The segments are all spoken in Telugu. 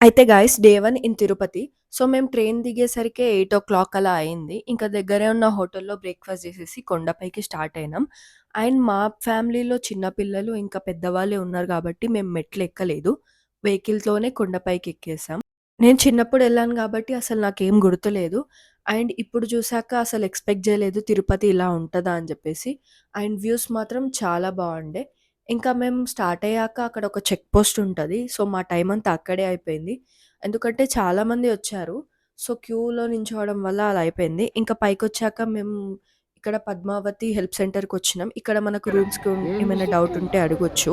అయితే guys day 1 in Tirupati. So, మేము ట్రైన్ దిగేసరికే 8:00 అలా అయింది. ఇంకా దగ్గరే ఉన్న హోటల్‌లో బ్రేక్‌ఫాస్ట్ చేసేసి కొండపైకి స్టార్ట్ అయినాం. అండ్ మా ఫ్యామిలీలో చిన్న పిల్లలు ఇంకా పెద్దవాళ్ళే ఉన్నారు కాబట్టి మేము మెట్లెక్కలేదు. వెహికల్‌తోనే కొండపైకి ఎక్కేసాం. నేను చిన్నప్పుడు ఎళ్ళాను గాబట్టి అసలు నాకేం గుర్తులేదు. అండ్ ఇప్పుడు చూసాక అసలు ఎక్స్‌పెక్ట్ జేయలేదు తిరుపతి ఇలా ఉంటదా అని జెప్పేసి. అండ్ వ్యూస్ మాత్రం చాలా బావుండే. ఇంకా మేము స్టార్ట్ అయ్యాక అక్కడ ఒక చెక్ పోస్ట్ ఉంటది. సో, మా టైం అంతా అక్కడే అయిపోయింది. ఎందుకంటే చాలామంది వచ్చారు. సో, క్యూలో నించోవడం వల్ల అలా అయిపోయింది. ఇంకా పైకొచ్చాక మేము ఇక్కడ పద్మావతి హెల్ప్ సెంటర్‌కొచ్చినాం. ఇక్కడ మనకు రూమ్స్‌కి ఏమైనా డౌట్ ఉంటే అడగొచ్చు.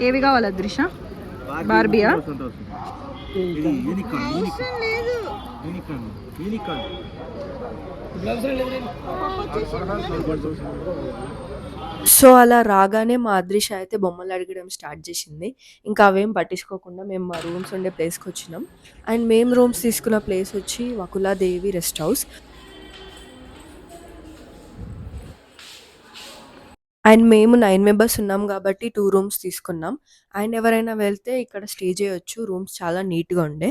ఏవి కావాలి అదృశ? బార్బియా? సో, అలా రాగానే మా అద్రిష అయితే బొమ్మలు అడగడం స్టార్ట్ జేసింది. ఇంకా అవేం పట్టించుకోకుండా మేము మా రూమ్స్ ఉండే ప్లేస్‌కొచ్చినాం. అండ్ మేము రూమ్స్ తీసుకున్న ప్లేస్ వచ్చి వకులాదేవి రెస్ట్ హౌస్. అండ్ మేము 9 మెంబర్స్ ఉన్నాం గాబట్టి 2 రూమ్స్ తీసుకున్నాం. అండ్ ఎవరైనా వెళ్తే ఇక్కడ స్టే జేయొచ్చు. రూమ్స్ చాలా నీట్‌గా ఉండే.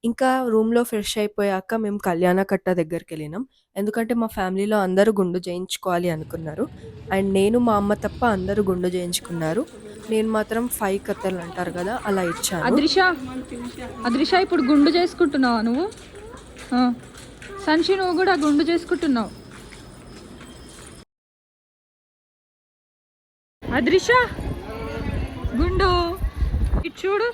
ఇంకా రూమ్‌లో ఫ్రెష్ అయిపోయాక మేము కళ్యాణకట్ట దగ్గరికెళ్ళినాం. ఎందుకంటే మా ఫ్యామిలీలో అందరూ గుండు చేయించుకోవాలి అనుకున్నారు. అండ్ నేను, మా అమ్మ తప్ప అందరూ గుండు చేయించుకున్నారు. నేను మాత్రం 5 కత్తెరలు అంటారు గదా! అలా ఇచ్చాను. అదృశ ఇప్పుడు గుండు చేసుకుంటున్నావా నువ్వు? సంచి నువ్వు కూడా గుండు చేసుకుంటున్నావు. అదృశ గుండు ఇటు చూడు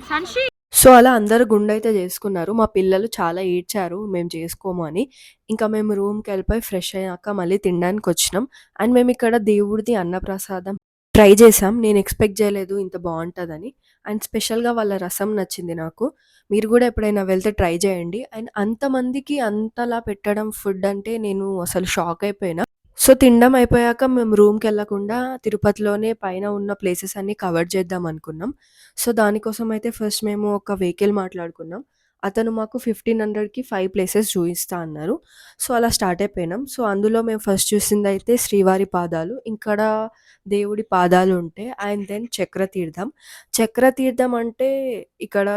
సంచి. సో, అలా అందరూ గుండయితే చేసుకున్నారు. మా పిల్లలు చాలా ఏడ్చారు మేము చేసుకోము అని. ఇంకా మేము రూమ్‌కెళ్ళిపోయి ఫ్రెష్ అయ్యాక మళ్ళీ తినడానికొచ్చినాం. అండ్ మేమిక్కడ దేవుడిది అన్నప్రసాదం ట్రై చేసాం. నేను ఎక్స్‌పెక్ట్ చేయలేదు ఇంత బావుంటదని. అండ్ స్పెషల్‌గా వాళ్ళ రసం నచ్చింది నాకు. మీరు గూడా ఎప్పుడైనా వెళ్తే ట్రై చేయండి. అండ్ అంతమందికి అంతలా పెట్టడం ఫుడ్ అంటే నేను అసలు షాక్ అయిపోయినా. సో, తినడం అయిపోయాక మేము రూమ్‌కెళ్ళకుండా తిరుపతిలోనే పైన ఉన్న ప్లేసెస్ అన్నీ కవర్ చేద్దాం అనుకున్నాం. సో, దానికోసం అయితే ఫస్ట్ మేము ఒక వెహికల్ మాట్లాడుకున్నాం. అతను మాకు 1500కి 5 ప్లేసెస్ చూయిస్తా అన్నారు. సో, అలా స్టార్ట్ అయిపోయినాం. సో, అందులో మేము ఫస్ట్ చూసిందయితే శ్రీవారి పాదాలు. ఇక్కడ దేవుడి పాదాలు ఉంటాయి. And then చక్రతీర్థం. చక్రతీర్థం అంటే ఇక్కడ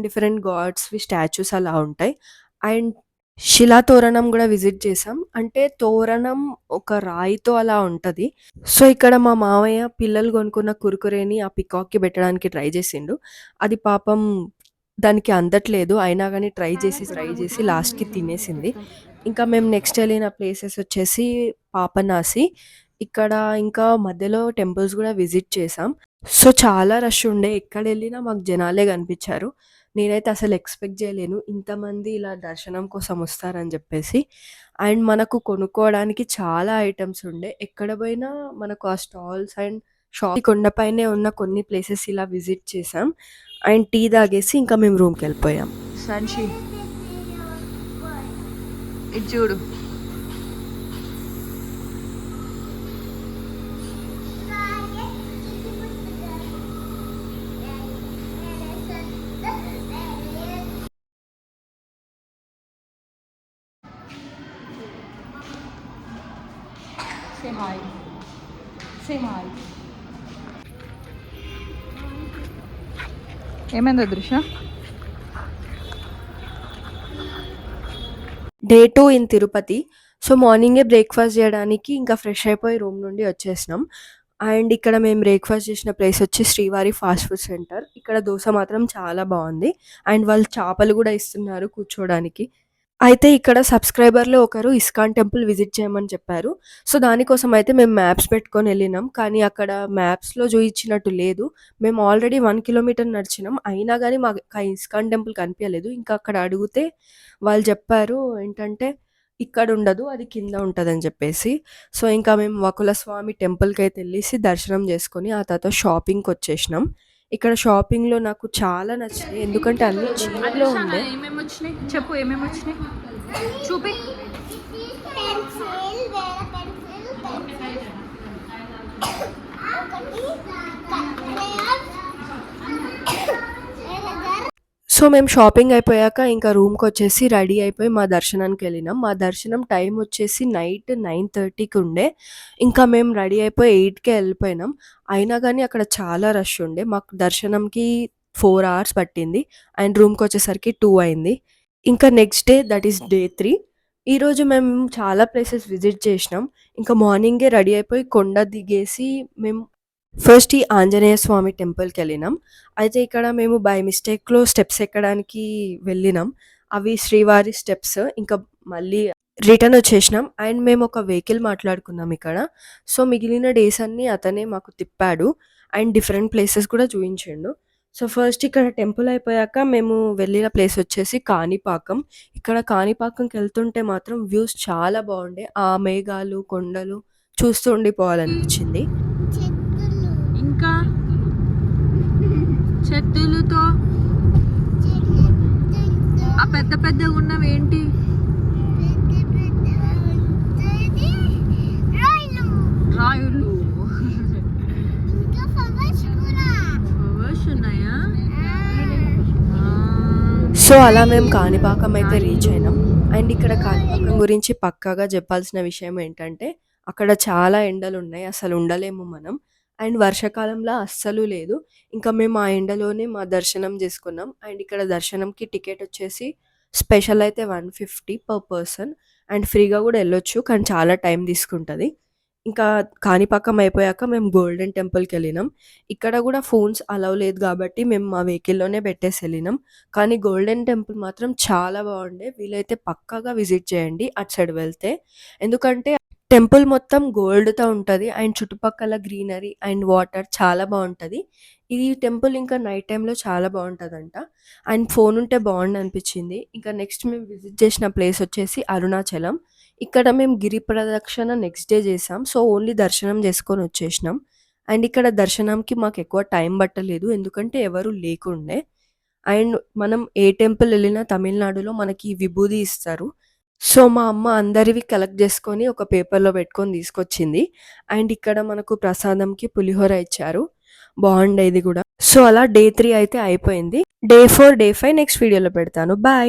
డిఫరెంట్ గాడ్స్‌వి స్టాచ్యూస్ అలా ఉంటాయి. అండ్ శిలా తోరణం గూడా విజిట్ చేసాం. అంటే తోరణం ఒక రాయితో అలా ఉంటది. సో, ఇక్కడ మా మావయ్య పిల్లలు కొనుక్కున్న కుర్కురేని ఆ పికాక్‌కి పెట్టడానికి ట్రై చేసిండు. అది పాపం దానికి అందట్లేదు. అయినా గాని ట్రై చేసి లాస్ట్‌కి తినేసింది. ఇంకా మేము నెక్స్ట్ ఎళ్ళిన ప్లేసెస్ వచ్చేసి పాపనాసి. ఇక్కడ ఇంకా మధ్యలో టెంపుల్స్ గూడా విజిట్ చేసాం. సో, చాలా రష్ ఉండే. ఎక్కడెళ్ళినా మాకు జనాలే కనిపిచ్చారు. నేనైతే అసలు ఎక్స్‌పెక్ట్ జేయలేను. ఇంతమంది ఇలా దర్శనం కోసం వస్తారని జెప్పేసి. అండ్ మనకు కొనుక్కోవడానికి చాలా ఐటెమ్స్ ఉండే. ఎక్కడ బోయినా మనకు ఆ స్టాల్స్ అండ్ కొండపైనే ఉన్న కొన్ని ప్లేసెస్ ఇలా విజిట్ చేసాం. అండ్ టీ తాగేసి ఇంకా మేము రూమ్‌కెళ్ళిపోయాం. సంచి ఇటు చూడు. Say hi. Say hi. ఏమైంది అదృశ? Day 2 in Tirupati. సో, మార్నింగే బ్రేక్‌ఫాస్ట్ జేయడానికి ఇంకా ఫ్రెష్ అయిపోయి రూమ్ నుండి వచ్చేసినాం. అండ్ ఇక్కడ మేము బ్రేక్‌ఫాస్ట్ చేసిన ప్లేస్ వచ్చి శ్రీవారి ఫాస్ట్ ఫుడ్ సెంటర్. ఇక్కడ దోస మాత్రం చాలా బావుంది. అండ్ వాళ్ళు చేపలు గూడా ఇస్తున్నారు కూర్చోడానికి. అయితే ఇక్కడ సబ్‌స్క్రైబర్‌లో ఒకరు ఇస్కాన్ టెంపుల్ విజిట్ చేయమని చెప్పారు. సో, దానికోసం అయితే మేము మ్యాప్స్ పెట్టుకొని ఎళ్ళినాం. కానీ అక్కడ మ్యాప్స్‌లో చూయించినట్టు లేదు. మేము ఆల్రెడీ 1 కిలోమీటర్ నడిచినాం. అయినా గాని మాకు ఆ ఇస్కాన్ టెంపుల్ కనిపియలేదు. ఇంకా అక్కడ అడిగితే వాళ్ళు చెప్పారు ఏంటంటే, ఇక్కడుండదు అది కింద ఉంటదని చెప్పేసి. సో, ఇంకా మేము వకుల స్వామి టెంపుల్‌కైతే ఎళ్ళేసి దర్శనం చేసుకొని ఆ తర్వాత షాపింగ్‌కొచ్చేసినాం. ఇక్కడ షాపింగ్‌లో నాకు చాలా నచ్చినాయి. ఎందుకంటే అన్నీ చీప్‌లో ఉండే. ఏమేమి వచ్చినాయి చెప్పు, ఏమేమి వచ్చినాయి చూపి. సో, మేము షాపింగ్ అయిపోయాక ఇంకా రూమ్‌కొచ్చేసి రెడీ అయిపోయి మా దర్శనానికెళ్ళినాం. మా దర్శనం టైం వచ్చేసి నైట్ 9:30కి ఉండే. ఇంకా మేము రెడీ అయిపోయి 8కే ఎళ్ళిపోయినాం. అయినా గానీ అక్కడ చాలా రష్ ఉండే. మాకు దర్శనంకి 4 అవర్స్ పట్టింది. అండ్ రూమ్‌కొచ్చేసరికి 2 అయింది. ఇంకా next day that is day 3. ఈరోజు మేము చాలా ప్లేసెస్ విజిట్ చేసినాం. ఇంకా మార్నింగే రెడీ అయిపోయి కొండ దిగేసి మేము ఫస్ట్ ఈ ఆంజనేయ స్వామి టెంపుల్‌కెళ్ళినాం. అయితే ఇక్కడ మేము బై మిస్టేక్‌లో స్టెప్స్ ఎక్కడానికి వెళ్ళినాం. అవి శ్రీవారి స్టెప్స్. ఇంకా మళ్ళీ రిటర్న్ వచ్చేసినాం. అండ్ మేము ఒక వెహికల్ మాట్లాడుకున్నాం ఇక్కడ. సో, మిగిలిన డేస్ అన్నీ అతనే మాకు తిప్పాడు. అండ్ డిఫరెంట్ ప్లేసెస్ కూడా చూయించిండు. సో, ఫస్ట్ ఇక్కడ టెంపుల్ అయిపోయాక మేము వెళ్ళిన ప్లేస్ వచ్చేసి కాణిపాకం. ఇక్కడ కాణిపాకంకెళ్తుంటే మాత్రం వ్యూస్ చాలా బాగుండే. ఆ మేఘాలు, కొండలు చూస్తూ ఉండిపోవాలనిపించింది. ఇంకా చెట్టులతో ఆ పెద్ద పెద్దగా ఉన్నవి ఏంటి? రాయులు. ఫ్లవర్స్ ఉన్నాయా? సో, అలా మేము కాణిపాకం అయితే రీచ్ అయినాం. అండ్ ఇక్కడ కాణిపాకం గురించి పక్కాగా చెప్పాల్సిన విషయం ఏంటంటే, అక్కడ చాలా ఎండలున్నాయి. అసలు ఉండలేము మనం. అండ్ వర్షాకాలంలో అస్సలు లేదు. ఇంకా మేము ఆ ఎండలోనే మా దర్శనం చేసుకున్నాం. అండ్ ఇక్కడ దర్శనంకి టికెట్ వచ్చేసి స్పెషల్ అయితే 150 పర్ పర్సన్. అండ్ ఫ్రీగా కూడా ఎళ్ళొచ్చు. కానీ చాలా టైం తీసుకుంటది. ఇంకా కాణిపాకం అయిపోయాక మేము గోల్డెన్ టెంపుల్‌కెళ్ళినాం. ఇక్కడ గూడా ఫోన్స్ అలౌ లేదు గాబట్టి మేము మా వెహికల్‌లోనే పెట్టేసి ఎళ్ళినాం. కానీ గోల్డెన్ టెంపుల్ మాత్రం చాలా బాగుండే. వీలైతే పక్కాగా విజిట్ చేయండి అటు సైడ్ వెళ్తే. ఎందుకంటే టెంపుల్ మొత్తం గోల్డ్‌తో ఉంటది. అండ్ చుట్టుపక్కల గ్రీనరీ అండ్ వాటర్ చాలా బావుంటది. ఈ టెంపుల్ ఇంకా నైట్ టైమ్‌లో చాలా బావుంటదంట. అండ్ ఫోన్ ఉంటే బావుండనిపించింది. ఇంకా నెక్స్ట్ మేము విజిట్ చేసిన ప్లేస్ వచ్చేసి అరుణాచలం. ఇక్కడ మేము గిరి ప్రదక్షిణ నెక్స్ట్ డే చేసాం. సో, ఓన్లీ దర్శనం చేసుకొని వచ్చేసినాం. అండ్ ఇక్కడ దర్శనంకి మాకెక్కువ టైం పట్టలేదు. ఎందుకంటే ఎవరు లేకుండే. అండ్ మనం ఏ టెంపుల్ ఎళ్ళినా తమిళనాడులో మనకి విభూది ఇస్తారు. సో, మా అమ్మ అందరివి కలెక్ట్ చేసుకొని ఒక పేపర్‌లో పెట్టుకొని తీసుకొచ్చింది. అండ్ ఇక్కడ మనకు ప్రసాదంకి పులిహోర ఇచ్చారు. బావుండే ఇది గూడా. సో, అలా డే 3 అయితే అయిపోయింది. డే 4, డే 5 నెక్స్ట్ వీడియోలో పెడతాను. బాయ్.